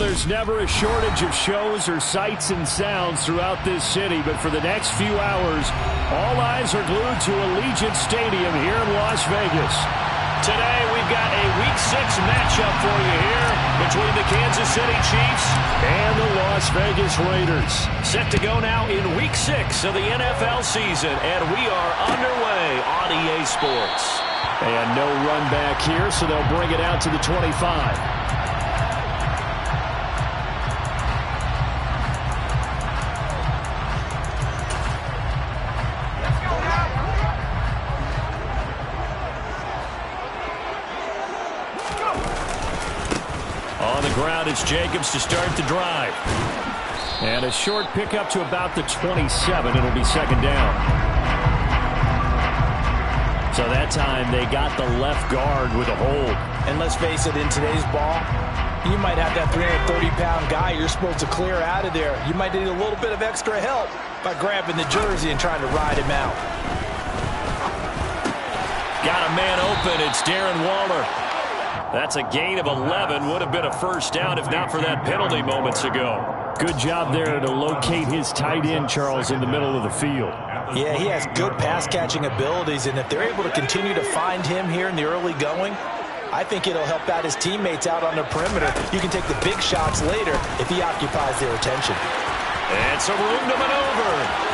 there's never a shortage of shows or sights and sounds throughout this city, but for the next few hours, all eyes are glued to Allegiant Stadium here in Las Vegas. Today, we've got a Week 6 matchup for you here between the Kansas City Chiefs and the Las Vegas Raiders. Set to go now in Week 6 of the NFL season, and we are underway on EA Sports. And no run back here, so they'll bring it out to the 25. Ground, it's Jacobs to start the drive. And a short pickup to about the 27. It'll be second down. So that time they got the left guard with a hold. And let's face it, in today's ball, you might have that 330-pound guy you're supposed to clear out of there. You might need a little bit of extra help by grabbing the jersey and trying to ride him out. Got a man open. It's Darren Waller. That's a gain of 11. Would have been a first down if not for that penalty moments ago. Good job there to locate his tight end, Charles, in the middle of the field. Yeah, he has good pass-catching abilities, and if they're able to continue to find him here in the early going, I think it'll help out his teammates out on the perimeter. You can take the big shots later if he occupies their attention. And some room to maneuver.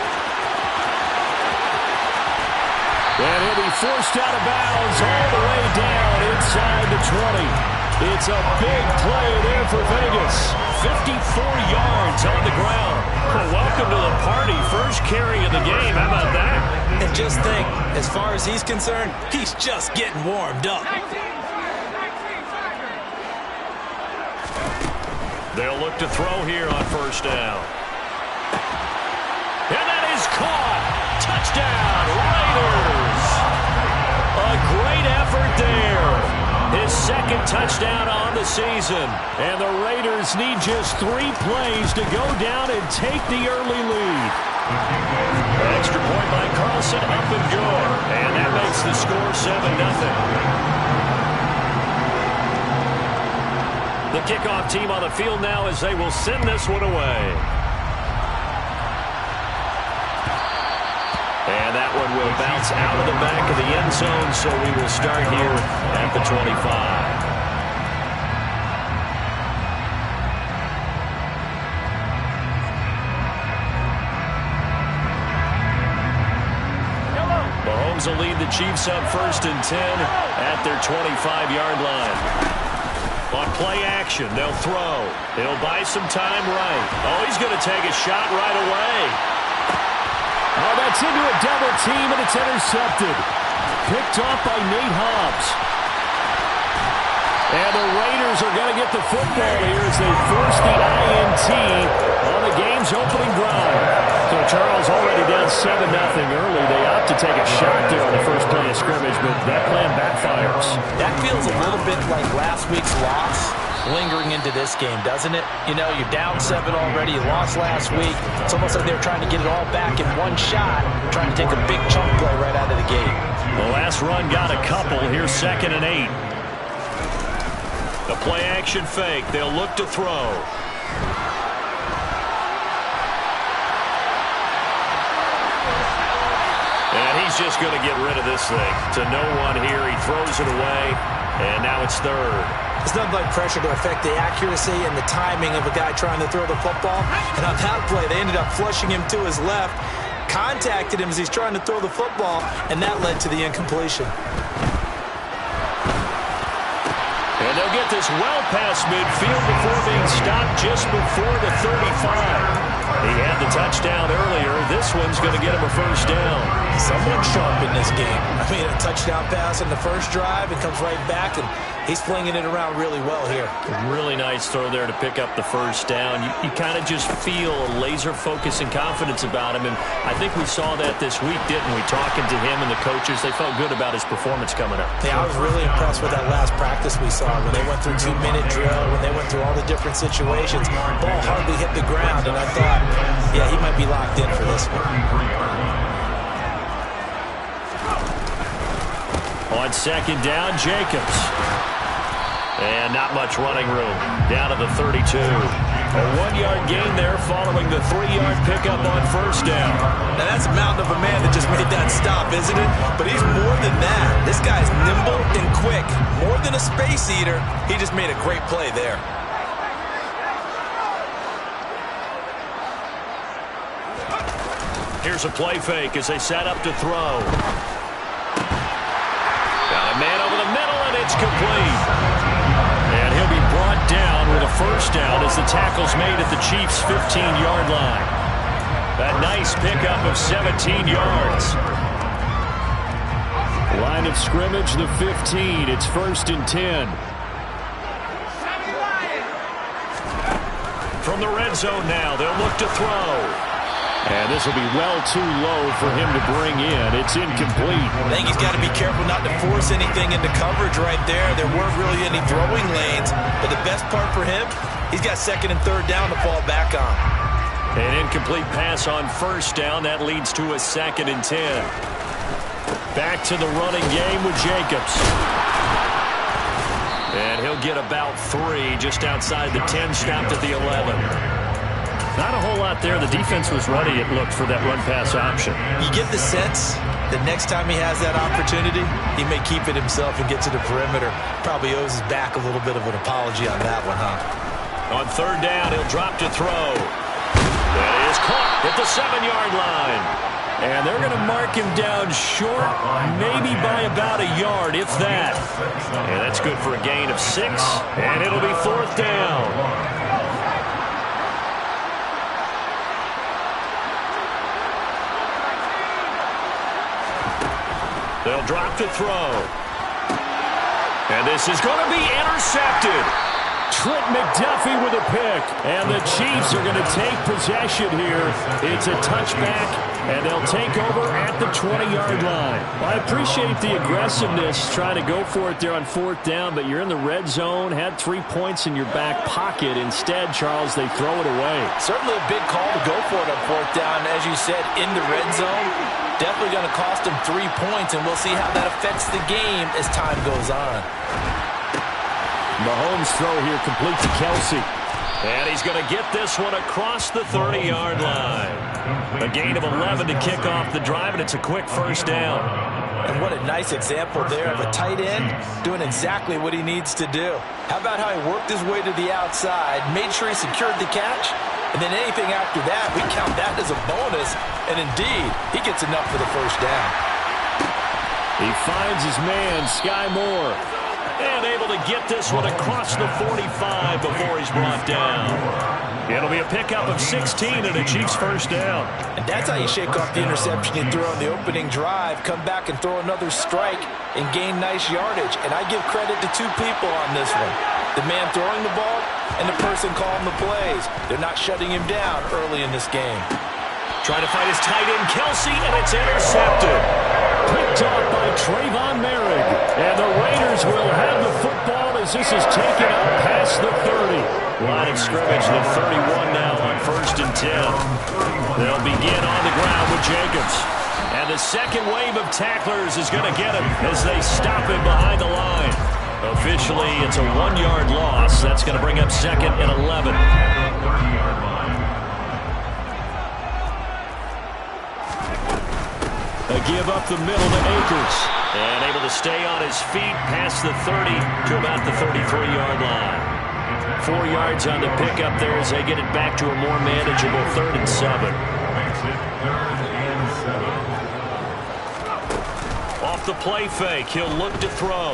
And he'll be forced out of bounds all the way down inside the 20. It's a big play there for Vegas. 54 yards on the ground. Well, welcome to the party. First carry of the game. How about that? And just think, as far as he's concerned, he's just getting warmed up. They'll look to throw here on first down. And that is caught. Touchdown, Raiders. A great effort there. His second touchdown on the season. And the Raiders need just 3 plays to go down and take the early lead. Extra point by Carlson, up and good. And that makes the score 7-0. The kickoff team on the field now as they will send this one away. And that one will bounce out of the back of the end zone, so we will start here at the 25. Mahomes will lead the Chiefs up 1st and 10 at their 25-yard line. On play action, they'll throw. He'll buy some time right. Oh, he's going to take a shot right away. Oh, that's into a double team, and it's intercepted. Picked off by Nate Hobbs. And the Raiders are going to get the football here as they force the INT on the game's opening drive. So Charles already down 7-0 early. They opt to take a shot there on the first play of scrimmage, but that plan backfires. That feels a little bit like last week's loss lingering into this game, doesn't it? You know, you're down 7 already. You lost last week. It's almost like they're trying to get it all back in one shot, trying to take a big chunk play right out of the gate. The last run got a couple. Here's 2nd and 8. The play action fake. They'll look to throw. And he's just going to get rid of this thing. To no one here. He throws it away. And now it's 3rd. It's nothing like pressure to affect the accuracy and the timing of a guy trying to throw the football. And on that play, they ended up flushing him to his left, contacted him as he's trying to throw the football, and that led to the incompletion. And they'll get this well past midfield before being stopped just before the 35. He had the touchdown earlier. This one's going to get him a first down. Someone sharp in this game. I mean, a touchdown pass in the first drive. It comes right back, and he's flinging it around really well here. Really nice throw there to pick up the first down. You kind of just feel a laser focus and confidence about him, and I think we saw that this week, didn't we? Talking to him and the coaches, they felt good about his performance coming up. Yeah, I was really impressed with that last practice we saw when they went through 2-minute drill, when they went through all the different situations. Ball hardly hit the ground, and I thought, yeah, he might be locked in for this one. On 2nd down, Jacobs. And not much running room. Down to the 32. A 1-yard gain there following the 3-yard pickup on first down. Now that's a mountain of a man that just made that stop, isn't it? But he's more than that. This guy's nimble and quick. More than a space eater. He just made a great play there. Here's a play fake as they set up to throw. Got a man over the middle, and it's complete. And he'll be brought down with a first down as the tackle's made at the Chiefs' 15-yard line. A nice pickup of 17 yards. Line of scrimmage, the 15. It's 1st and 10. From the red zone now, they'll look to throw. And this will be well too low for him to bring in. It's incomplete. I think he's got to be careful not to force anything into coverage right there. There weren't really any throwing lanes. But the best part for him, he's got 2nd and 3rd down to fall back on. An incomplete pass on first down. That leads to a 2nd and 10. Back to the running game with Jacobs. And he'll get about 3 just outside the 10, stopped at the 11. Not a whole lot there. The defense was ready, it looked, for that run-pass option. You get the sense that next time he has that opportunity, he may keep it himself and get to the perimeter. Probably owes his back a little bit of an apology on that one, huh? On 3rd down, he'll drop to throw. That is caught at the 7-yard line. And they're going to mark him down short, maybe by about a yard, if that. And that's good for a gain of 6, and it'll be 4th down. They'll drop to throw. And this is going to be intercepted. Trent McDuffie with a pick. And the Chiefs are going to take possession here. It's a touchback, and they'll take over at the 20-yard line. Well, I appreciate the aggressiveness trying to go for it there on 4th down, but you're in the red zone, had 3 points in your back pocket. Instead, Charles, they throw it away. Certainly a big call to go for it on 4th down. As you said, in the red zone, definitely going to cost them 3 points, and we'll see how that affects the game as time goes on. Mahomes' throw here complete to Kelsey. And he's going to get this one across the 30-yard line. A gain of 11 to kick off the drive, and it's a quick first down. And what a nice example there of a tight end doing exactly what he needs to do. How about how he worked his way to the outside, made sure he secured the catch, and then anything after that, we count that as a bonus. And indeed, he gets enough for the first down. He finds his man, Sky Moore. And able to get this one across the 45 before he's brought down. It'll be a pickup of 16 and a Chiefs first down. And that's how you shake off the interception you threw on the opening drive, come back and throw another strike and gain nice yardage. And I give credit to 2 people on this one. The man throwing the ball and the person calling the plays. They're not shutting him down early in this game. Trying to find his tight end, Kelsey, and it's intercepted. Picked off by Trayvon Merrick. And the Raiders will have the football as this is taken up past the 30. Line of scrimmage, the 31 now on 1st and 10. They'll begin on the ground with Jacobs. And the second wave of tacklers is going to get him as they stop him behind the line. Officially, it's a 1-yard loss. That's going to bring up 2nd and 11. They give up the middle to Akers. And able to stay on his feet past the 30 to about the 33-yard line. 4 yards on the pickup there as they get it back to a more manageable 3rd and 7. Off the play fake, he'll look to throw.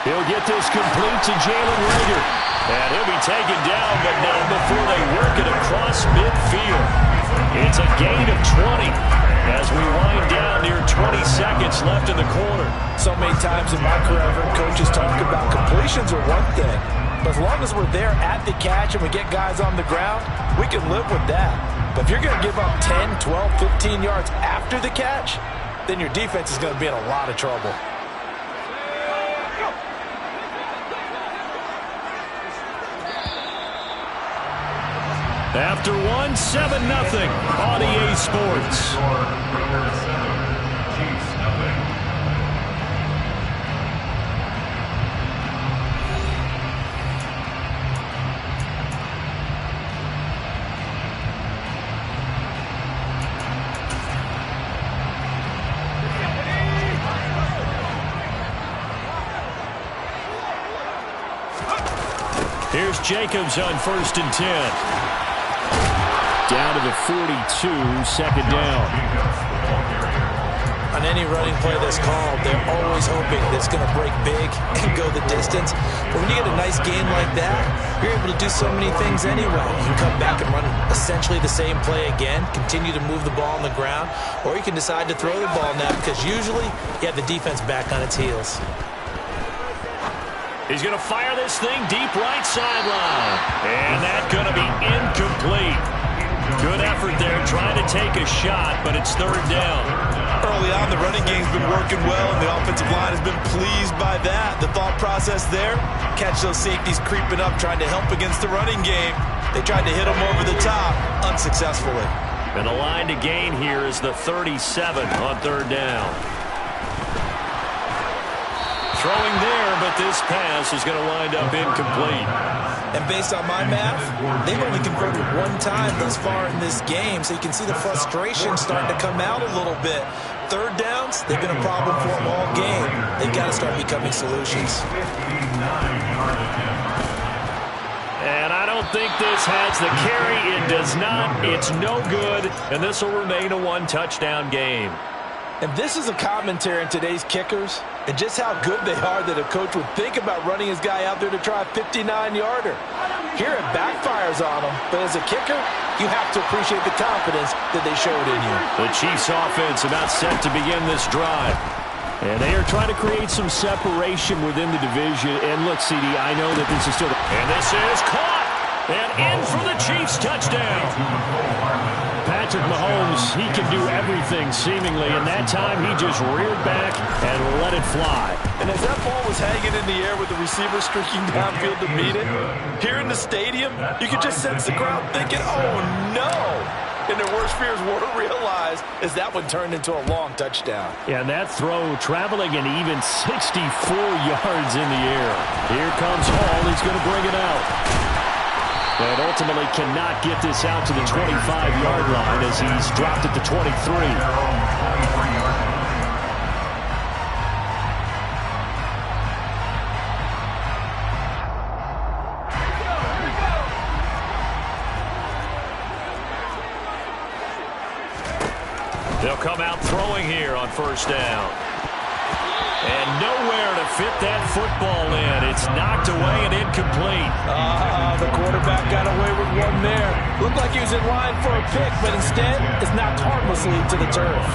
He'll get this complete to Jalen Reagor. And he'll be taken down, but not before they work it across midfield. It's a gain of 20. As we wind down near 20 seconds left in the quarter. So many times in my career, I've heard coaches talk about completions are one thing. But as long as we're there at the catch and we get guys on the ground, we can live with that. But if you're going to give up 10, 12, 15 yards after the catch, then your defense is going to be in a lot of trouble. After 1, 7-0 on EA Sports. Here's Jacobs on 1st and 10. Down to the 42, second down. On any running play that's called, they're always hoping that it's going to break big and go the distance. But when you get a nice game like that, you're able to do so many things anyway. You can come back and run essentially the same play again, continue to move the ball on the ground, or you can decide to throw the ball now because usually you have the defense back on its heels. He's going to fire this thing deep right sideline. And that's going to be incomplete. Good effort there trying to take a shot, but it's 3rd down. Early on, the running game's been working well, and the offensive line has been pleased by that. The thought process there, catch those safeties creeping up, trying to help against the running game. They tried to hit them over the top, unsuccessfully. And the line to gain here is the 37 on 3rd down. Throwing there, but this pass is going to wind up incomplete. And based on my math, they've only converted one time thus far in this game, so you can see the frustration starting to come out a little bit. 3rd downs, they've been a problem for them all game. They've got to start becoming solutions. And I don't think this has the carry. It does not. It's no good, and this will remain a 1-touchdown game. And this is a commentary on today's kickers and just how good they are that a coach would think about running his guy out there to try a 59-yarder. Here it backfires on him, but as a kicker, you have to appreciate the confidence that they showed in you. The Chiefs offense about set to begin this drive. And they are trying to create some separation within the division. And look, CD, I know that this is still... And this is caught. And in for the Chiefs touchdown. Patrick Mahomes, he can do everything seemingly, and that time he just reared back and let it fly. And as that ball was hanging in the air with the receiver streaking downfield to meet it, here in the stadium, you could just sense the crowd thinking, oh no! And their worst fears were realized as that one turned into a long touchdown. Yeah, and that throw traveling an even 64 yards in the air. Here comes Hall, he's going to bring it out. And ultimately cannot get this out to the 25-yard line as he's dropped at the 23. They'll come out throwing here on 1st down. And nowhere to fit that football in. It's knocked away and incomplete. The quarterback got away with one there. Looked like he was in line for a pick, but instead it's knocked harmlessly to the turf.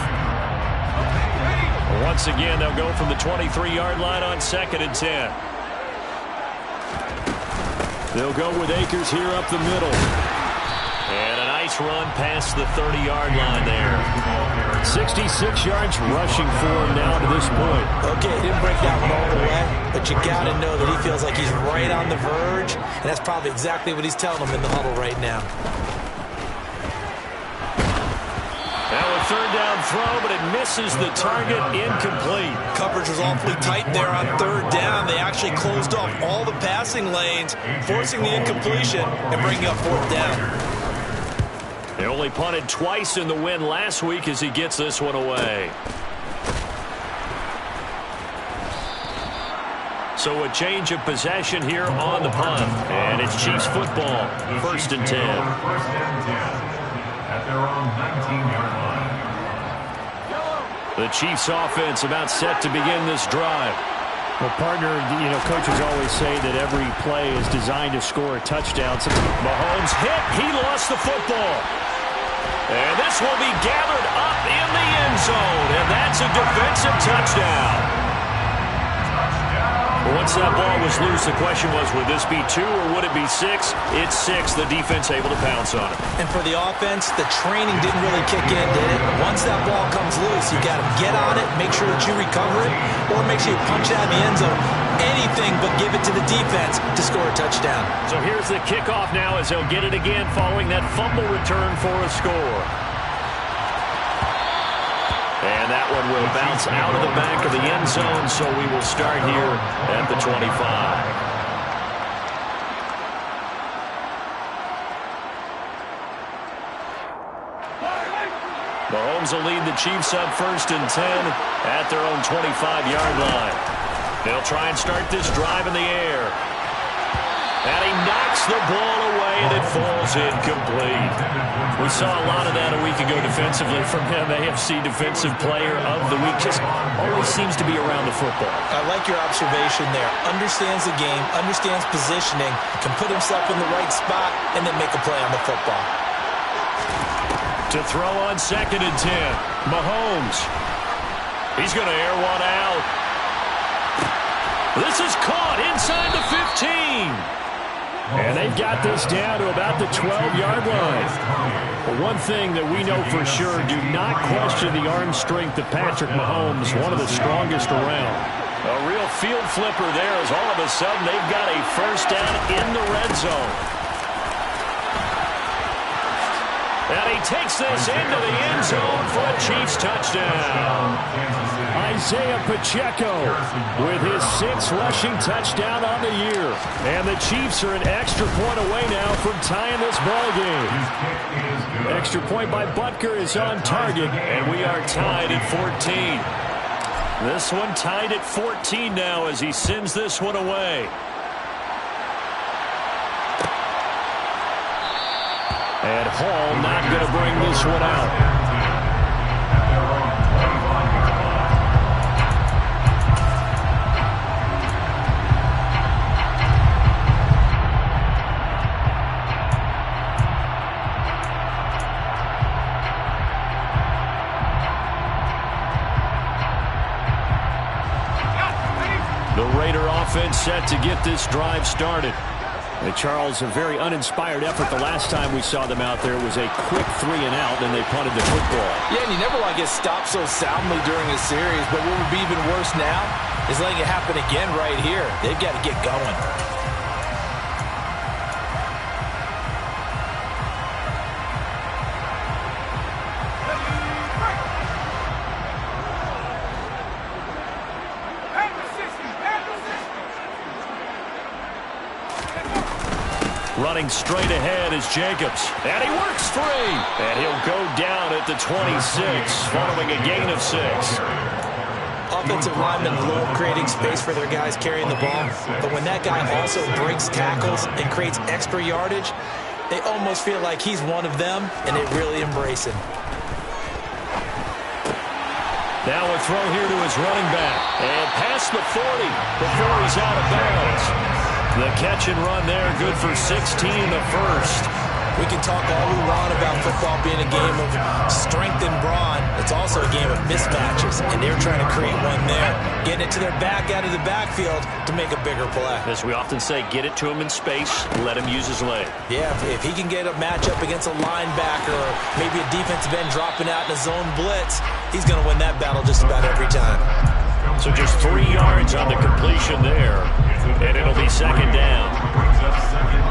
Once again, they'll go from the 23-yard line on 2nd and 10. They'll go with Akers here up the middle. And a nice run past the 30-yard line there. 66 yards rushing for him now to this point. Okay, he didn't break that one all the way, but you got to know that he feels like he's right on the verge, and that's probably exactly what he's telling them in the huddle right now. Now a 3rd down throw, but it misses the target, incomplete. Coverage was awfully tight there on 3rd down. They actually closed off all the passing lanes, forcing the incompletion and bringing up 4th down. They only punted twice in the win last week as he gets this one away. So a change of possession here on the punt. And it's Chiefs football, 1st and 10. At their own 19-yard line. The Chiefs offense about set to begin this drive. Well, partner, you know, coaches always say that every play is designed to score a touchdown. So Mahomes hit. He lost the football. And this will be gathered up in the end zone. And that's a defensive touchdown. Once that ball was loose, the question was, would this be 2 or would it be 6? It's 6. The defense able to pounce on it. And for the offense, the training didn't really kick in, did it? Once that ball comes loose, you got to get on it, make sure that you recover it, or make sure you punch it out of the end zone. Anything but give it to the defense to score a touchdown. So here's the kickoff now as they'll get it again following that fumble return for a score. And that one will bounce out of the back of the end zone, so we will start here at the 25. Mahomes will lead the Chiefs up 1st and 10 at their own 25-yard line. They'll try and start this drive in the air. And he knocks the ball away, and it falls incomplete. We saw a lot of that a week ago defensively from him. AFC Defensive Player of the Week. Just always seems to be around the football. I like your observation there. Understands the game, understands positioning, can put himself in the right spot, and then make a play on the football. To throw on 2nd and 10. Mahomes. He's going to air one out. This is caught inside the 15. And they've got this down to about the 12-yard line. But one thing that we know for sure, do not question the arm strength of Patrick Mahomes, one of the strongest around. A real field flipper there as all of a sudden they've got a first down in the red zone. And he takes this into the end zone for a Chiefs touchdown. Isaiah Pacheco with his 6th rushing touchdown on the year. And the Chiefs are an extra point away now from tying this ball game. Extra point by Butker is on target. And we are tied at 14. This one tied at 14 now as he sends this one away. And Hall not going to bring this one out. The Raider offense set to get this drive started. Hey, Charles, a very uninspired effort. The last time we saw them out there was a quick 3 and out, and they punted the football. Yeah, and you never want to get stopped so soundly during a series, but what would be even worse now is letting it happen again right here. They've got to get going. Running straight ahead is Jacobs. And he works free. And he'll go down at the 26, following a gain of 6. Offensive linemen love creating space for their guys carrying the ball. But when that guy also breaks tackles and creates extra yardage, they almost feel like he's one of them, and they really embrace him. Now a throw here to his running back. And past the 40 before he's out of bounds. The catch and run there, good for 16 in the first. We can talk all we want about football being a game of strength and brawn. It's also a game of mismatches, and they're trying to create one there. Getting it to their back out of the backfield to make a bigger play. As we often say, get it to him in space, let him use his leg. Yeah, if he can get a matchup against a linebacker or maybe a defensive end dropping out in a zone blitz, he's going to win that battle just about every time. So just 3 yards on the completion there, and it'll be 2nd down.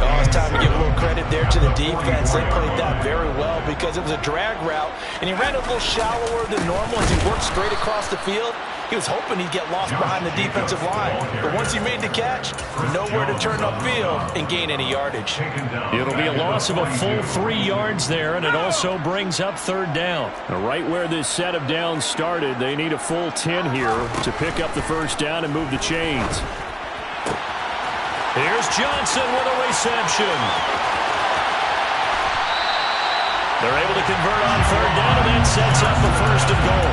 Oh, it's time to give a little credit there to the defense. They played that very well because it was a drag route, and he ran a little shallower than normal as he worked straight across the field. He was hoping he'd get lost behind the defensive line. But once he made the catch, nowhere to turn upfield and gain any yardage. It'll be a loss of a full 3 yards there, and it also brings up 3rd down. Right where this set of downs started, they need a full 10 here to pick up the first down and move the chains. Here's Johnson with a reception. They're able to convert on 3rd down, and that sets up the 1st and goal.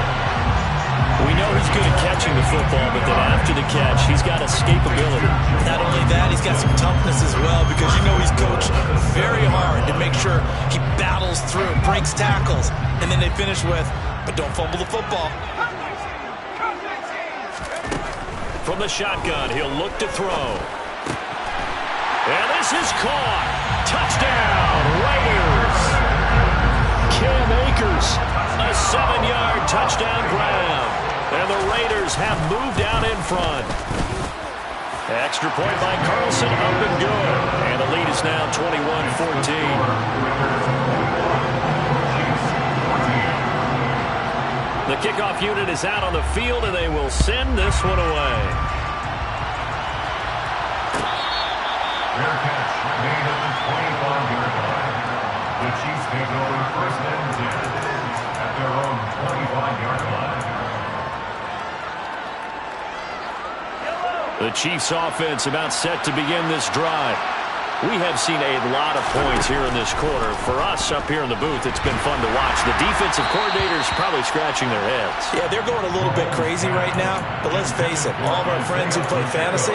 We know he's good at catching the football, but then after the catch, he's got escapability. Not only that, he's got some toughness as well because you know he's coached very hard to make sure he battles through, breaks tackles, and then they finish with, but don't fumble the football. From the shotgun, he'll look to throw. And this is caught. Touchdown, Raiders. Cam Akers. A 7-yard touchdown grab. And the Raiders have moved out in front. Extra point by Carlson, up and good. And the lead is now 21-14. The kickoff unit is out on the field, and they will send this one away. Fair catch made at the 25-yard line. The Chiefs take over 1st and 10 at their own 25-yard line. The Chiefs offense about set to begin this drive. We have seen a lot of points here in this quarter. For us up here in the booth, it's been fun to watch. The defensive coordinators probably scratching their heads. Yeah, they're going a little bit crazy right now, but let's face it, all of our friends who play fantasy,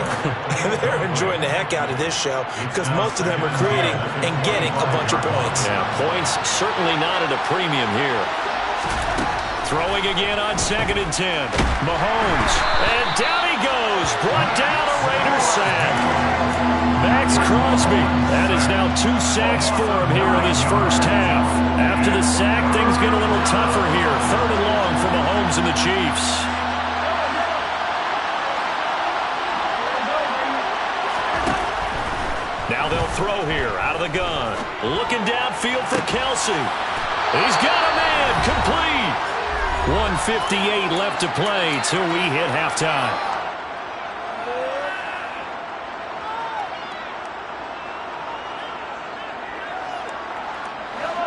they're enjoying the heck out of this show because most of them are creating and getting a bunch of points. Yeah, points certainly not at a premium here. Throwing again on 2nd and 10. Mahomes. And down he goes. Brought down a Raiders sack. Max Crosby. That is now 2 sacks for him here in this first half. After the sack, things get a little tougher here. 3rd and long for Mahomes and the Chiefs. Now they'll throw here out of the gun. Looking downfield for Kelsey. He's got a man. Complete. 1:58 left to play till we hit halftime.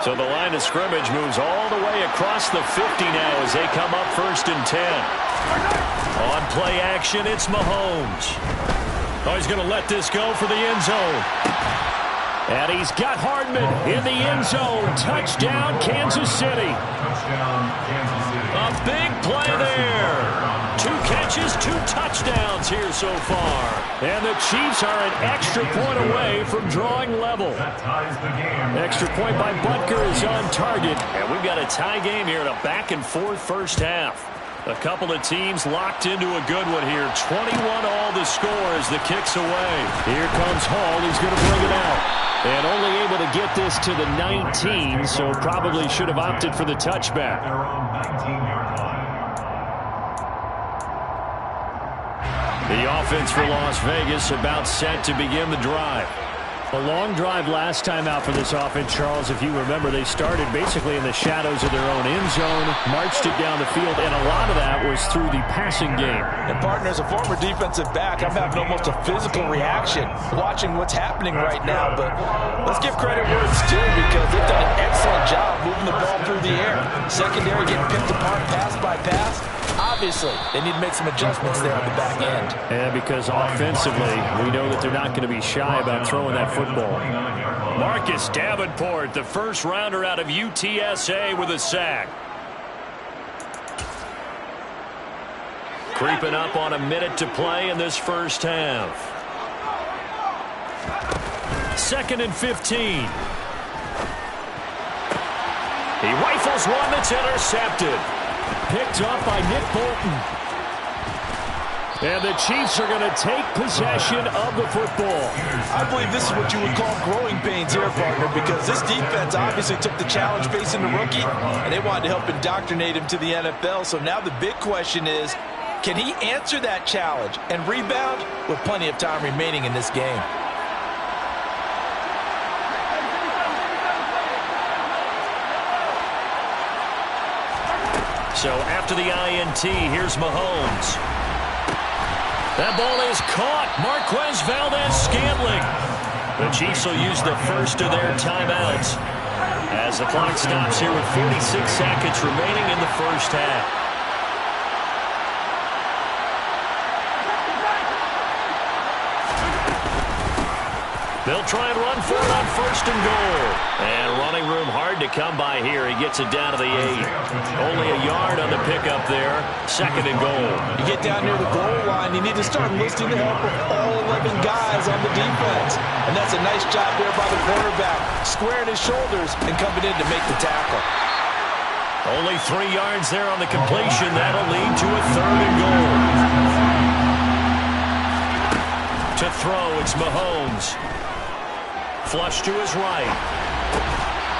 So the line of scrimmage moves all the way across the 50 now as they come up 1st and 10. On play action, it's Mahomes. Oh, he's going to let this go for the end zone. And he's got Hardman in the end zone. Touchdown, Kansas City. Touchdown, Kansas City. A big play there. 2 catches, 2 touchdowns here so far. And the Chiefs are an extra point away from drawing level. That ties the game. Extra point by Butker is on target. And we've got a tie game here in a back-and-forth first half. A couple of teams locked into a good one here. 21 all the score as the kick's away. Here comes Hall. He's going to bring it out. And only able to get this to the 19, so probably should have opted for the touchback. Their own 19-yard line. The offense for Las Vegas about set to begin the drive. A long drive last time out for this offense, Charles. If you remember, they started basically in the shadows of their own end zone, marched it down the field, and a lot of that was through the passing game. And partner, as a former defensive back, I'm having almost a physical reaction watching what's happening right now. But let's give credit where it's due because they've done an excellent job moving the ball through the air. Secondary getting picked apart pass by pass. Obviously, they need to make some adjustments there on the back end. And because offensively, we know that they're not going to be shy about throwing that football. Marcus Davenport, the first rounder out of UTSA with a sack. Creeping up on a minute to play in this first half. 2nd and 15. He rifles one that's intercepted. Picked up by Nick Bolton. And the Chiefs are going to take possession of the football. I believe this is what you would call growing pains here, partner, because this defense obviously took the challenge facing the rookie, and they wanted to help indoctrinate him to the NFL. So now the big question is, can he answer that challenge and rebound with plenty of time remaining in this game? So after the INT, here's Mahomes. That ball is caught. Marquez Valdez-Scantling. The Chiefs will use the first of their timeouts as the clock stops here with 46 seconds remaining in the first half. They'll try and run for it on 1st and goal. And running room hard to come by here. He gets it down to the 8. Only a yard on the pickup there. 2nd and goal. You get down near the goal line, you need to start enlisting the help of all 11 guys on the defense. And that's a nice job there by the quarterback, squaring his shoulders and coming in to make the tackle. Only 3 yards there on the completion. That'll lead to a 3rd and goal. To throw, it's Mahomes. Flush to his right.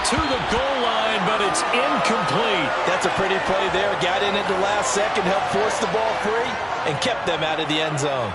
To the goal line, but it's incomplete. That's a pretty play there. Got in at the last second, helped force the ball free, and kept them out of the end zone.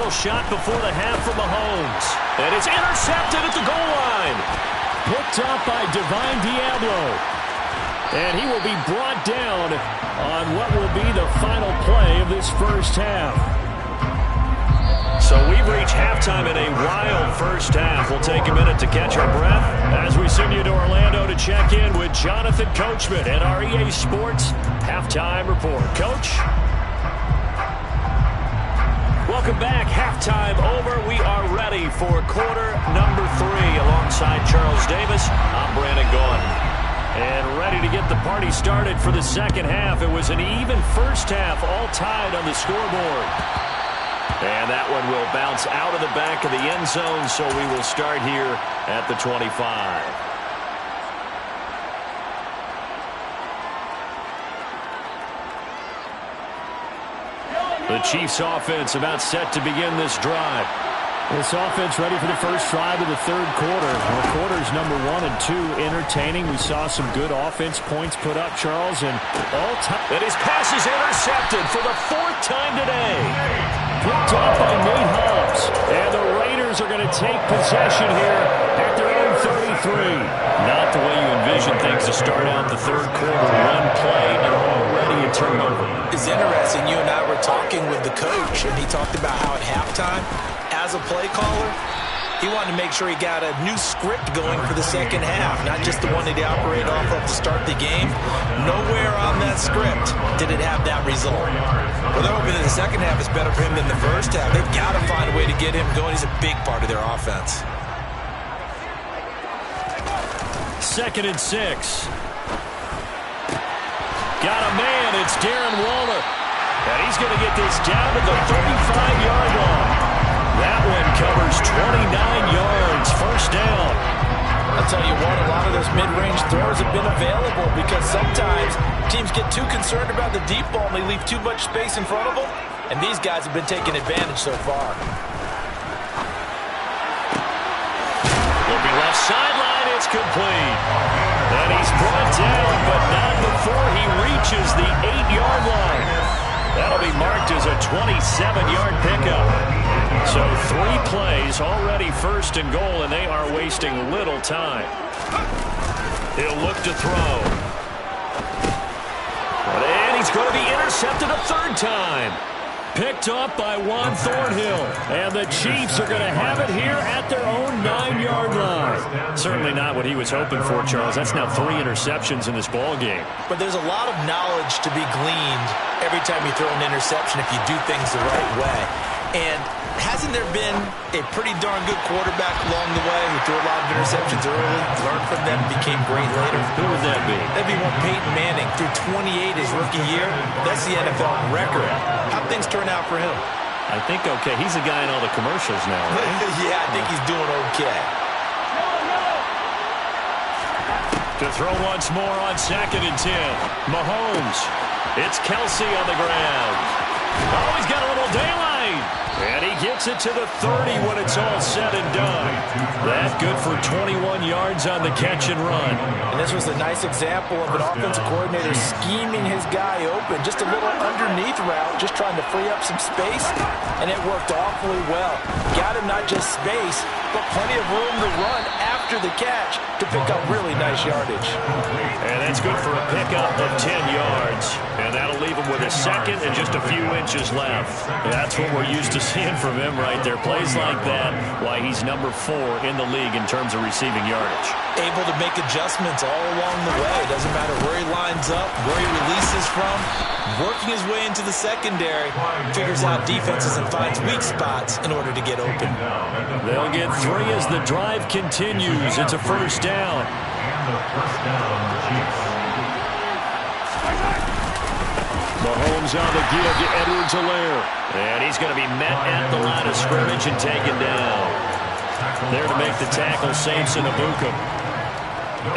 final shot before the half from Mahomes. And it's intercepted at the goal line. Picked up by Divine Diablo. And he will be brought down on what will be the final play of this first half. So we've reached halftime in a wild first half. We'll take a minute to catch our breath as we send you to Orlando to check in with Jonathan Coachman and our EA Sports Halftime Report. Coach? Welcome back. Halftime over. We are ready for quarter number 3 alongside Charles Davis. I'm Brandon Gaudin. And ready to get the party started for the second half. It was an even first half, all tied on the scoreboard. And that one will bounce out of the back of the end zone, so we will start here at the 25. The Chiefs offense about set to begin this drive. This offense ready for the first drive of the third quarter. Well, quarters number 1 and 2 entertaining. We saw some good offense points put up, Charles, and all time. And his pass is intercepted for the 4th time today. Picked off by Nate Hobbs. And the Raiders are going to take possession here at their own 33. Not the way you envision things to start out the third quarter. One play and already a turnover. It's interesting. You and I were talking with the coach, and he talked about how at halftime, as a play caller, he wanted to make sure he got a new script going for the second half, not just the one that he operated off of to start the game. Nowhere on that script did it have that result. Well, they're hoping that the second half is better for him than the first half. They've got to find a way to get him going. He's a big part of their offense. 2nd and 6. Got a man. It's Darren Waller. And he's going to get this down to the 35-yard line. That one covers 29 yards. First down. I'll tell you what, a lot of those mid-range throws have been available because sometimes teams get too concerned about the deep ball and they leave too much space in front of them. And these guys have been taking advantage so far. Looking left sideline, it's complete. And he's brought down, but not before he reaches the 8-yard line. That'll be marked as a 27-yard pickup. So 3 plays already 1st and goal, and they are wasting little time. He'll look to throw. And he's going to be intercepted a 3rd time. Picked up by Juan Thornhill. And the Chiefs are going to have it here at their own 9-yard line. Certainly not what he was hoping for, Charles. That's now 3 interceptions in this ball game. But there's a lot of knowledge to be gleaned every time you throw an interception if you do things the right way. And hasn't there been a pretty darn good quarterback along the way who threw a lot of interceptions early, learned from them, became great later? Who would that be? That'd be one Peyton Manning. Threw 28 his rookie year. That's the NFL record. How'd things turn out for him? I think okay. He's the guy in all the commercials now, right? Yeah, I think he's doing okay. To throw once more on 2nd and 10. Mahomes. It's Kelsey on the ground. Oh, he's got a little daylight. And he gets it to the 30 when it's all said and done. That good for 21 yards on the catch and run. And this was a nice example of an offensive coordinator scheming his guy open. Just a little underneath route, just trying to free up some space. And it worked awfully well. Got him not just space, but plenty of room to run after the catch to pick up really nice yardage. And that's good for a pickup of 10 yards. And that'll leave him with a 2nd and just a few inches left. That's what we're used to seeing from him right there. Plays like that, why he's number 4 in the league in terms of receiving yardage. Able to make adjustments all along the way. Doesn't matter where he lines up, where he releases from. Working his way into the secondary, figures out defenses and finds weak spots in order to get open. They'll get 3 as the drive continues. It's a first down. And the first down, Chiefs. Mahomes on the give to Edwards-Helaire. And he's going to be met at the line of scrimmage and taken down. There to make the tackle, Samson Abuka.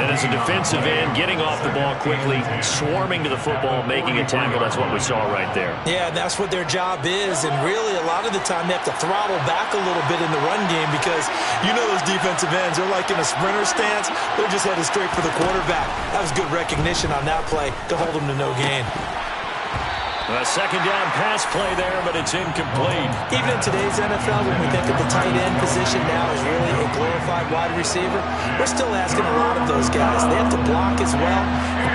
And as a defensive end, getting off the ball quickly, swarming to the football, making a tackle. That's what we saw right there. Yeah, and that's what their job is. And really, a lot of the time, they have to throttle back a little bit in the run game because you know those defensive ends, they're like in a sprinter stance. They're just headed straight for the quarterback. That was good recognition on that play to hold them to no gain. A second down pass play there, but it's incomplete. Even in today's NFL, when we think of the tight end position now as really a glorified wide receiver, we're still asking a lot of those guys. They have to block as well.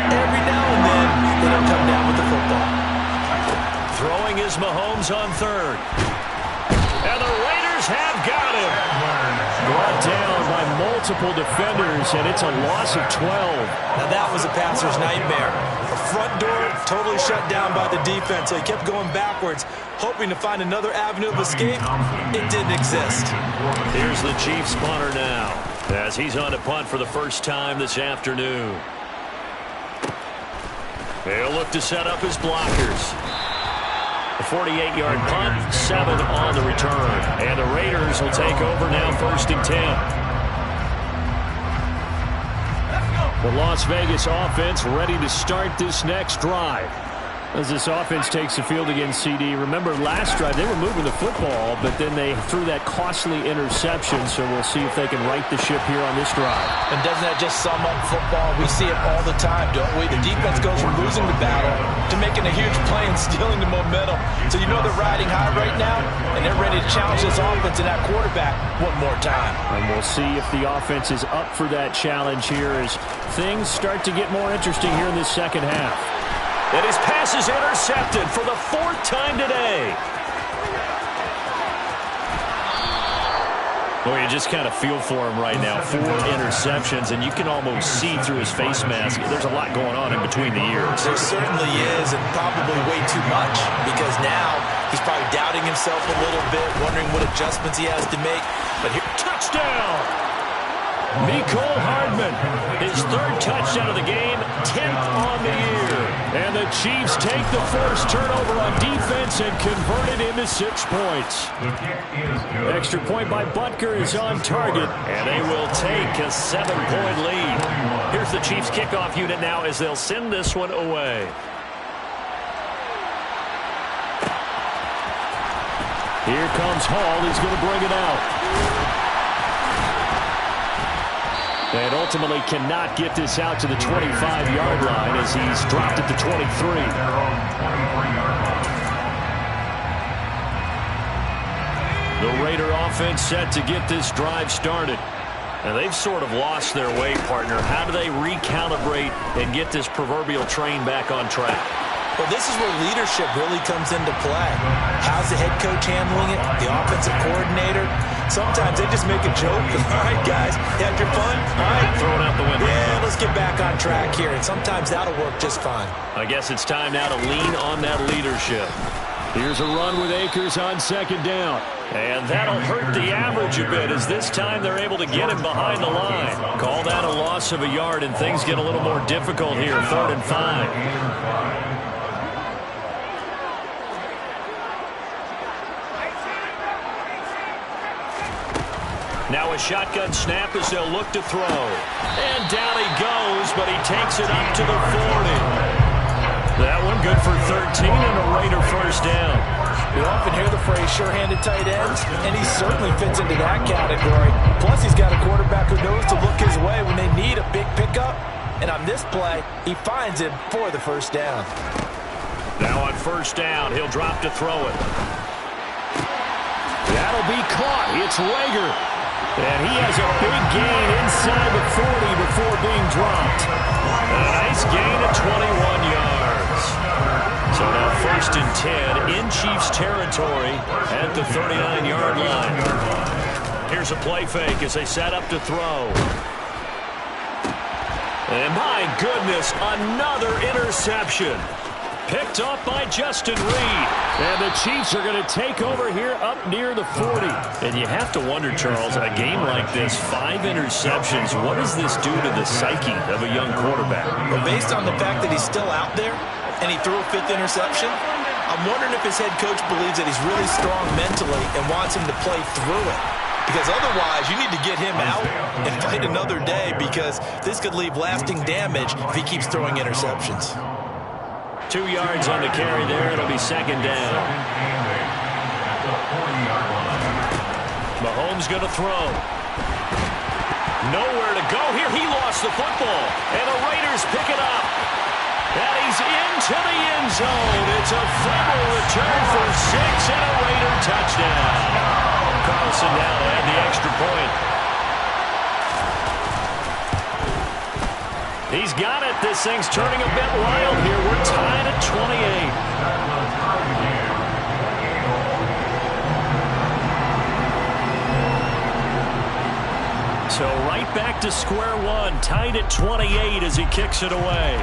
Every now and then, they don't come down with the football. Throwing is Mahomes on third. And the Raiders have got him. Brought down by multiple defenders, and it's a loss of 12. Now that was a passer's nightmare. The front door totally shut down by the defense, so he kept going backwards, hoping to find another avenue of escape. It didn't exist. Here's the Chiefs punter now, as he's on a punt for the first time this afternoon. He'll look to set up his blockers. A 48-yard punt, 7 on the return. And the Raiders will take over now, 1st and 10. The Las Vegas offense ready to start this next drive. As this offense takes the field against CD, remember last drive they were moving the football, but then they threw that costly interception, so we'll see if they can right the ship here on this drive. And doesn't that just sum up football? We see it all the time, don't we? The defense goes from losing the battle to making a huge play and stealing the momentum. So you know they're riding high right now, and they're ready to challenge this offense and that quarterback one more time. And we'll see if the offense is up for that challenge here as things start to get more interesting here in this second half. And his pass is intercepted for the 4th time today. Well, you just kind of feel for him right now. 4 interceptions, and you can almost see through his face mask. There's a lot going on in between the ears. There certainly is, and probably way too much, because now he's probably doubting himself a little bit, wondering what adjustments he has to make. But here, touchdown! Mecole Hardman, his 3rd touchdown of the game, 10th on the year. And the Chiefs take the first turnover on defense and convert it into 6 points. Extra point by Butker is on target. And they will take a 7-point lead. Here's the Chiefs kickoff unit now as they'll send this one away. Here comes Hall. He's going to bring it out. And ultimately cannot get this out to the 25-yard line as he's dropped at the 23. The Raider offense set to get this drive started. And they've sort of lost their way, partner. How do they recalibrate and get this proverbial train back on track? Well, this is where leadership really comes into play. How's the head coach handling it? The offensive coordinator? Sometimes they just make a joke. All right, guys, you had your fun? All right. Throw it out the window. Yeah, let's get back on track here. And sometimes that'll work just fine. I guess it's time now to lean on that leadership. Here's a run with Akers on 2nd down. And that'll hurt the average a bit as this time they're able to get him behind the line. Call that a loss of a yard, and things get a little more difficult here, 3rd and 5. Now a shotgun snap as they'll look to throw. And down he goes, but he takes it up to the 40. That one good for 13 and a Raider 1st down. We often hear the phrase sure-handed tight ends, and he certainly fits into that category. Plus, he's got a quarterback who knows to look his way when they need a big pickup. And on this play, he finds him for the 1st down. Now on 1st down, he'll drop to throw it. That'll be caught. It's Reagor. And he has a big gain inside the 40 before being dropped. A nice gain of 21 yards. So now 1st and 10 in Chiefs territory at the 39-yard line. Here's a play fake as they set up to throw. And my goodness, another interception. Picked off by Justin Reid. And the Chiefs are going to take over here up near the 40. And you have to wonder, Charles, a game like this, 5 interceptions, what does this do to the psyche of a young quarterback? Well, based on the fact that he's still out there and he threw a 5th interception, I'm wondering if his head coach believes that he's really strong mentally and wants him to play through it. Because otherwise, you need to get him out and fight another day, because this could leave lasting damage if he keeps throwing interceptions. 2 yards on the carry there. It'll be 2nd down. Mahomes going to throw. Nowhere to go here. He lost the football. And the Raiders pick it up. And he's into the end zone. It's a fumble return for 6 and a Raider touchdown. Carlson now to add the extra point. He's got it. This thing's turning a bit wild here. We're tied at 28. So right back to square one, tied at 28 as he kicks it away.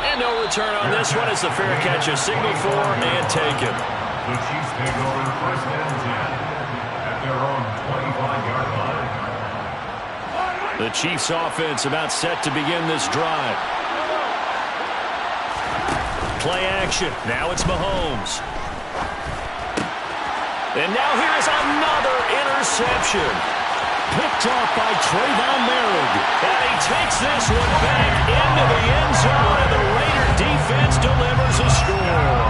And no return on this one as the fair catch is signaled for and taken. The Chiefs take over first and 10 at their own 25-yard line. The Chiefs offense about set to begin this drive. Play action. Now it's Mahomes. And now here's another interception. Picked off by Trayvon Merrick. And he takes this one back into the end zone, and the Raider defense delivers a score.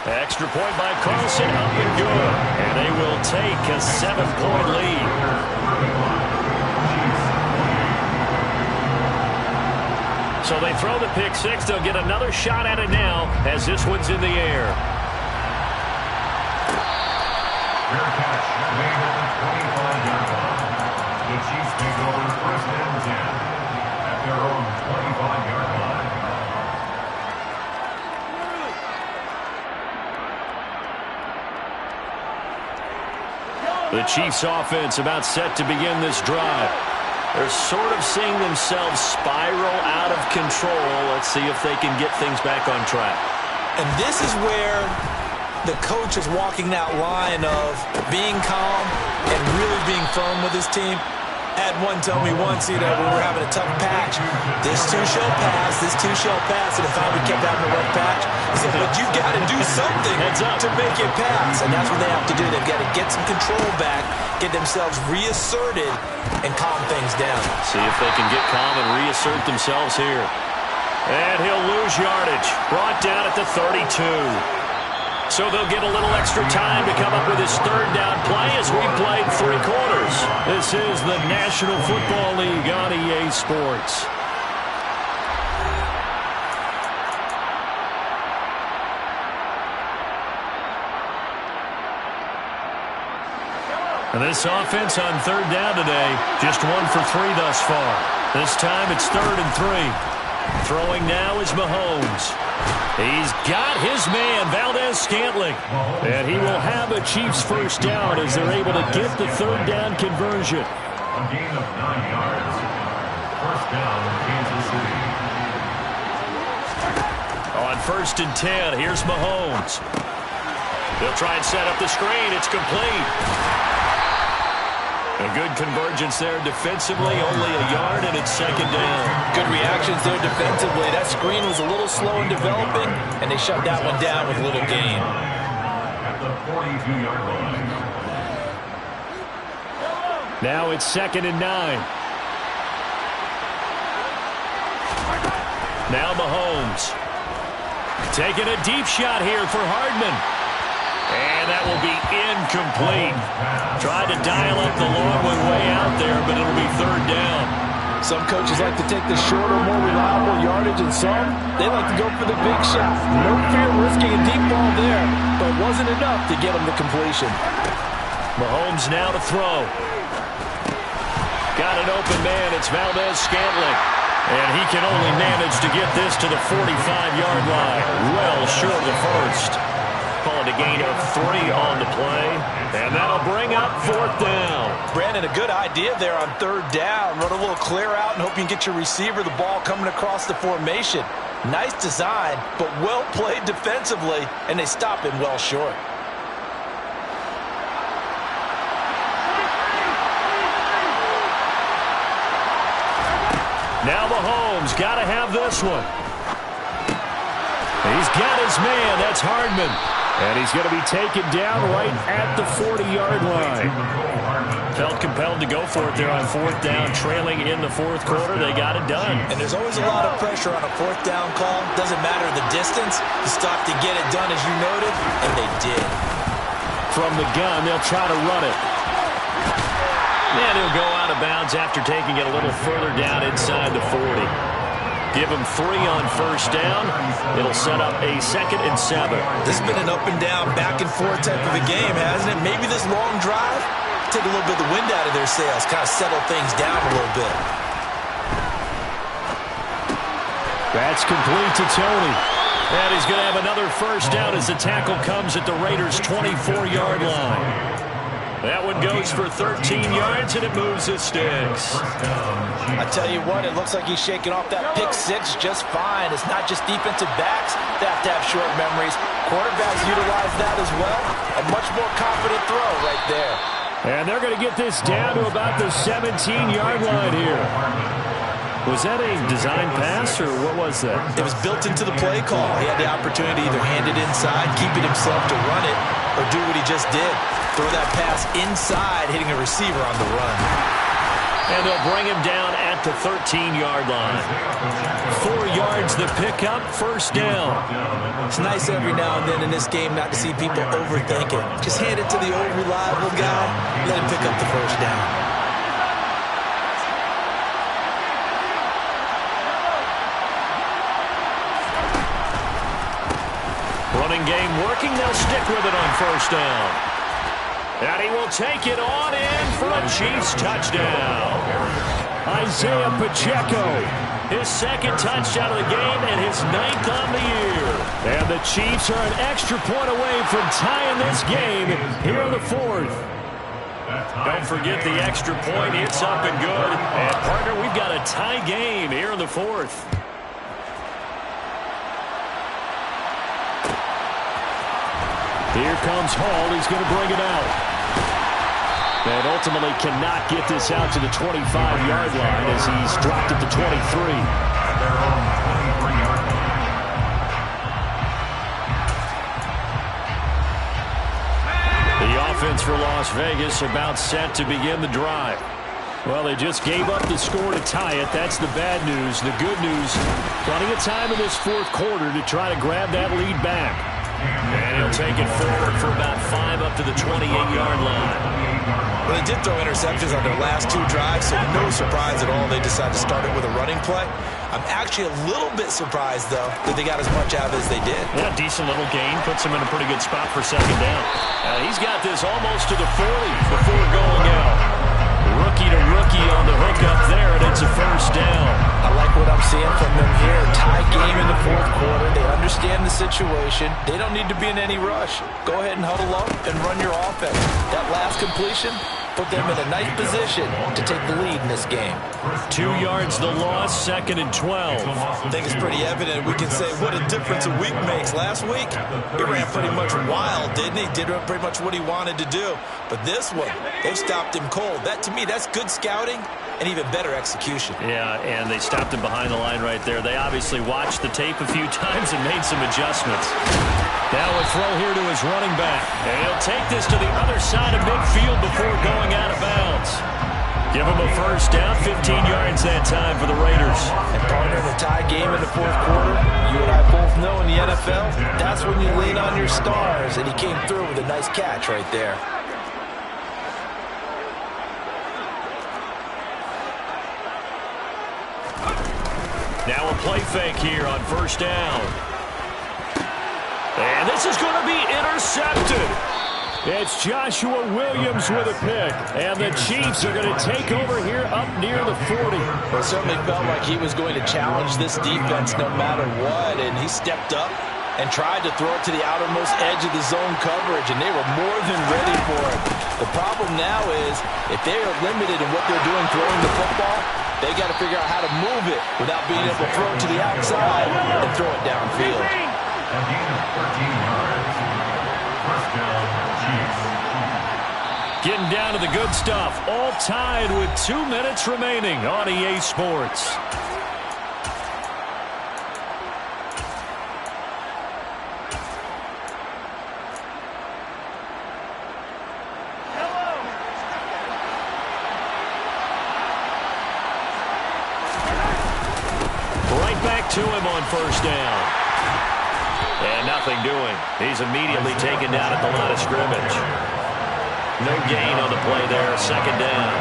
Extra point by Carlson, up and good. And they will take a 7-point lead. So they throw the pick six. They'll get another shot at it now as this one's in the air. Fair catch made at the 25-yard line. The Chiefs take over first and 10 at their own 25-yard line. The Chiefs offense about set to begin this drive. They're sort of seeing themselves spiral out of control. Let's see if they can get things back on track. And this is where the coach is walking that line of being calm and really being firm with his team. Had one tell me once, when we were having a tough patch, this too shall pass, this too shall pass, and if I would kept having a rough patch, he said, but you've got to do something to make it pass, and that's what they have to do. They've got to get some control back, get themselves reasserted, and calm things down. See if they can get calm and reassert themselves here. And he'll lose yardage, brought down at the 32. So they'll get a little extra time to come up with his third down play as we played 3 quarters. This is the National Football League on EA Sports. And this offense on third down today, just 1 for 3 thus far. This time it's 3rd and 3. Throwing now is Mahomes. He's got his man, Valdez-Scantling. And he will have a Chiefs first down as they're able to get the third down conversion. A gain of 9 yards. First down, Kansas City. On 1st and 10, here's Mahomes. They'll try and set up the screen. It's complete. A good convergence there defensively, only a yard, and it's 2nd down. Good reactions there defensively. That screen was a little slow in developing, and they shut that one down with little gain. At the 42-yard line. Now it's 2nd and 9. Now Mahomes. Taking a deep shot here for Hardman. And that will be incomplete. Tried to dial up the long one way out there, but it'll be 3rd down. Some coaches like to take the shorter, more reliable yardage, and some, they like to go for the big shot. No fear risking a deep ball there, but wasn't enough to get them to completion. Mahomes now to throw. Got an open man. It's Valdez-Scantling. And he can only manage to get this to the 45-yard line. Well short of the first. Calling a gain of 3 on the play. And that'll bring up 4th down. Brandon, a good idea there on 3rd down. Run a little clear out and hope you can get your receiver the ball coming across the formation. Nice design, but well played defensively, and they stop it well short. Now Mahomes got to have this one. He's got his man. That's Hardman. And he's going to be taken down right at the 40-yard line. Felt compelled to go for it there on 4th down, trailing in the 4th quarter. They got it done. And there's always a lot of pressure on a 4th down call. Doesn't matter the distance. You stop to get it done, as you noted, and they did. From the gun, they'll try to run it. And he'll go out of bounds after taking it a little further down inside the 40. Give him 3 on first down. It'll set up a 2nd and 7. This has been an up and down, back and forth type of a game, hasn't it? Maybe this long drive, take a little bit of the wind out of their sails, kind of settle things down a little bit. That's complete to Tony. And he's going to have another first down as the tackle comes at the Raiders' 24-yard line. That one goes for 13 yards, and it moves the sticks. I tell you what, it looks like he's shaking off that pick 6 just fine. It's not just defensive backs that have to have short memories. Quarterbacks utilize that as well. A much more confident throw right there. And they're going to get this down to about the 17-yard line here. Was that a design pass, or what was that? It was built into the play call. He had the opportunity to either hand it inside, keep it himself to run it, or do what he just did. Throw that pass inside, hitting a receiver on the run. And they'll bring him down at the 13-yard line. 4 yards the pickup, first down. It's nice every now and then in this game not to see people overthink it. Just hand it to the old reliable guy, let him pick up the first down. Running game working, they'll stick with it on first down. And he will take it on in for a Chiefs touchdown. Isaiah Pacheco. His 2nd touchdown of the game and his 9th on the year. And the Chiefs are an extra point away from tying this game here in the 4th. Don't forget the extra point. It's up and good. And, partner, we've got a tie game here in the 4th. Here comes Hall. He's going to bring it out. And ultimately cannot get this out to the 25-yard line as he's dropped at the 23. At their own 23-yard line. The offense for Las Vegas about set to begin the drive. Well, they just gave up the score to tie it. That's the bad news. The good news, plenty of time in this 4th quarter to try to grab that lead back. And he'll take it forward for about 5 up to the 28-yard line. Well, they did throw interceptions on their last 2 drives, so no surprise at all they decided to start it with a running play. I'm actually a little bit surprised, though, that they got as much out of it as they did. Yeah, decent little gain. Puts him in a pretty good spot for 2nd down. He's got this almost to the 40 before going out. Rookie to rookie on the hook up there, and it's a first down. I like what I'm seeing from them here. Tie game in the 4th quarter. They understand the situation. They don't need to be in any rush. Go ahead and huddle up and run your offense. That last completion put them in a nice position to take the lead in this game. 2 yards the loss, 2nd and 12. I think it's pretty evident. We can say what a difference a week makes. Last week, he ran pretty much wild, didn't he? Did pretty much what he wanted to do. But this one, they stopped him cold. That, to me, that's good scouting and even better execution. Yeah, and they stopped him behind the line right there. They obviously watched the tape a few times and made some adjustments. Now a throw here to his running back. And he'll take this to the other side of midfield before going out of bounds. Give him a first down, 15 yards that time for the Raiders. And partner, the tie game in the 4th quarter, you and I both know in the NFL, that's when you lean on your stars, and he came through with a nice catch right there. Now a play fake here on first down. And this is going to be intercepted. It's Joshua Williams with a pick. And the Chiefs are going to take over here up near the 40. Well, it certainly felt like he was going to challenge this defense no matter what, and he stepped up and tried to throw it to the outermost edge of the zone coverage, and they were more than ready for it. The problem now is if they are limited in what they're doing throwing the football, they got to figure out how to move it without being able to throw it to the outside and throw it downfield. A gain of 13 yards. First down, Chiefs. Getting down to the good stuff. All tied with 2 minutes remaining on EA Sports. Right back to him on first down. And nothing doing. He's immediately taken down at the line of scrimmage. No gain on the play there, 2nd down.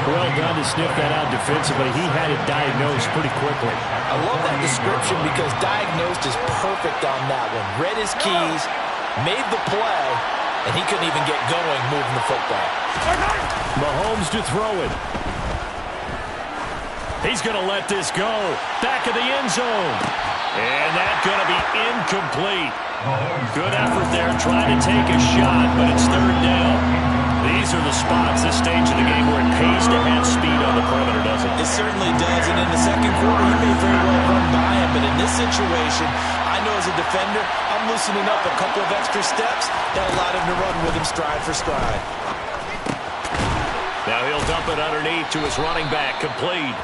Well done to sniff that out defensively. He had it diagnosed pretty quickly. I love that description because diagnosed is perfect on that one. Read his keys, made the play, and he couldn't even get going moving the football. Mahomes to throw it. He's going to let this go. Back of the end zone. And that's going to be incomplete. Good effort there trying to take a shot, but it's third down. These are the spots, this stage of the game, where it pays to have speed on the perimeter, doesn't it? It certainly does, and in the second quarter, he may very well run by him, but in this situation, I know as a defender, I'm loosening up a couple of extra steps that allowed him to run with him stride for stride. Now he'll dump it underneath to his running back, complete.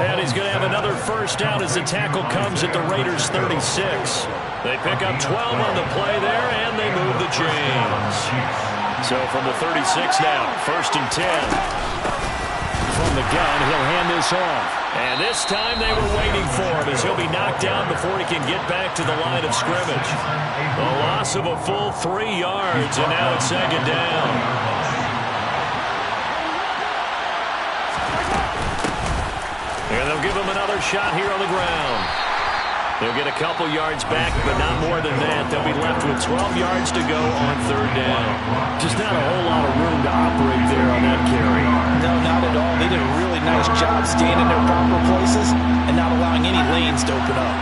And he's going to have another first down as the tackle comes at the Raiders' 36. They pick up 12 on the play there, and they move the chains. So from the 36 now, 1st and 10. From the gun, he'll hand this off. And this time they were waiting for him as he'll be knocked down before he can get back to the line of scrimmage. A loss of a full 3 yards, and now it's 2nd down. And they'll give him another shot here on the ground. They'll get a couple yards back, but not more than that. They'll be left with 12 yards to go on 3rd down. Just not a whole lot of room to operate there on that carry. No, not at all. They did a really nice job staying in their proper places and not allowing any lanes to open up.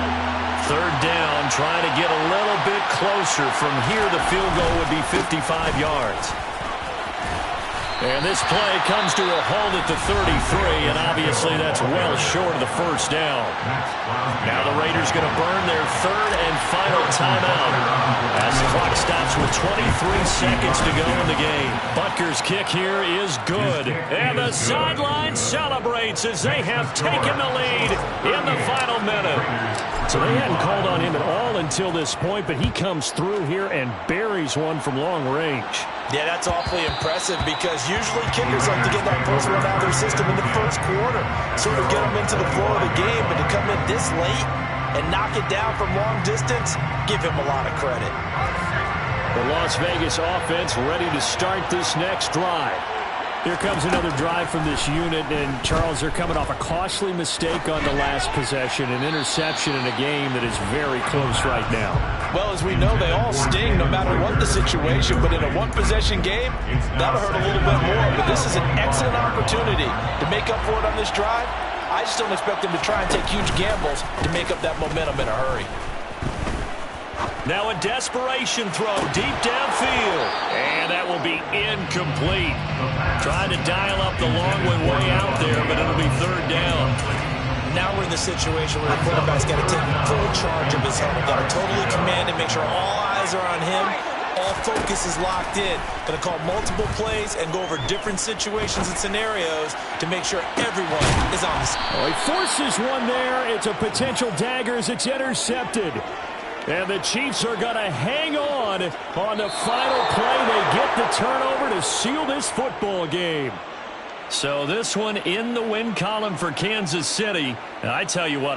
3rd down, trying to get a little bit closer. From here, the field goal would be 55 yards. And this play comes to a halt at the 33, and obviously that's well short of the 1st down. Now the Raiders going to burn their 3rd and final timeout as the clock stops with 23 seconds to go in the game. Butker's kick here is good, and the sideline celebrates as they have taken the lead in the final minute. So they hadn't called on him at all until this point, but he comes through here and buries one from long range. Yeah, that's awfully impressive because usually kickers like to get that first one out of their system in the 1st quarter, sort of get them into the flow of the game, but to come in this late and knock it down from long distance, give him a lot of credit. The Las Vegas offense ready to start this next drive. Here comes another drive from this unit, and Charles, they're coming off a costly mistake on the last possession, an interception in a game that is very close right now. Well, as we know, they all sting no matter what the situation, but in a one-possession game, that'll hurt a little bit more. But this is an excellent opportunity to make up for it on this drive. I just don't expect them to try and take huge gambles to make up that momentum in a hurry. Now a desperation throw deep downfield, and that will be incomplete. Trying to dial up the long way out there, but it'll be 3rd down. Now we're in the situation where the quarterback's got to take full charge of his helmet, got to totally command it, make sure all eyes are on him, all focus is locked in. Going to call multiple plays and go over different situations and scenarios to make sure everyone is on the side. Oh, he forces one there. It's a potential dagger as it's intercepted. And the Chiefs are going to hang on the final play. They get the turnover to seal this football game. So this one in the win column for Kansas City. And I tell you what,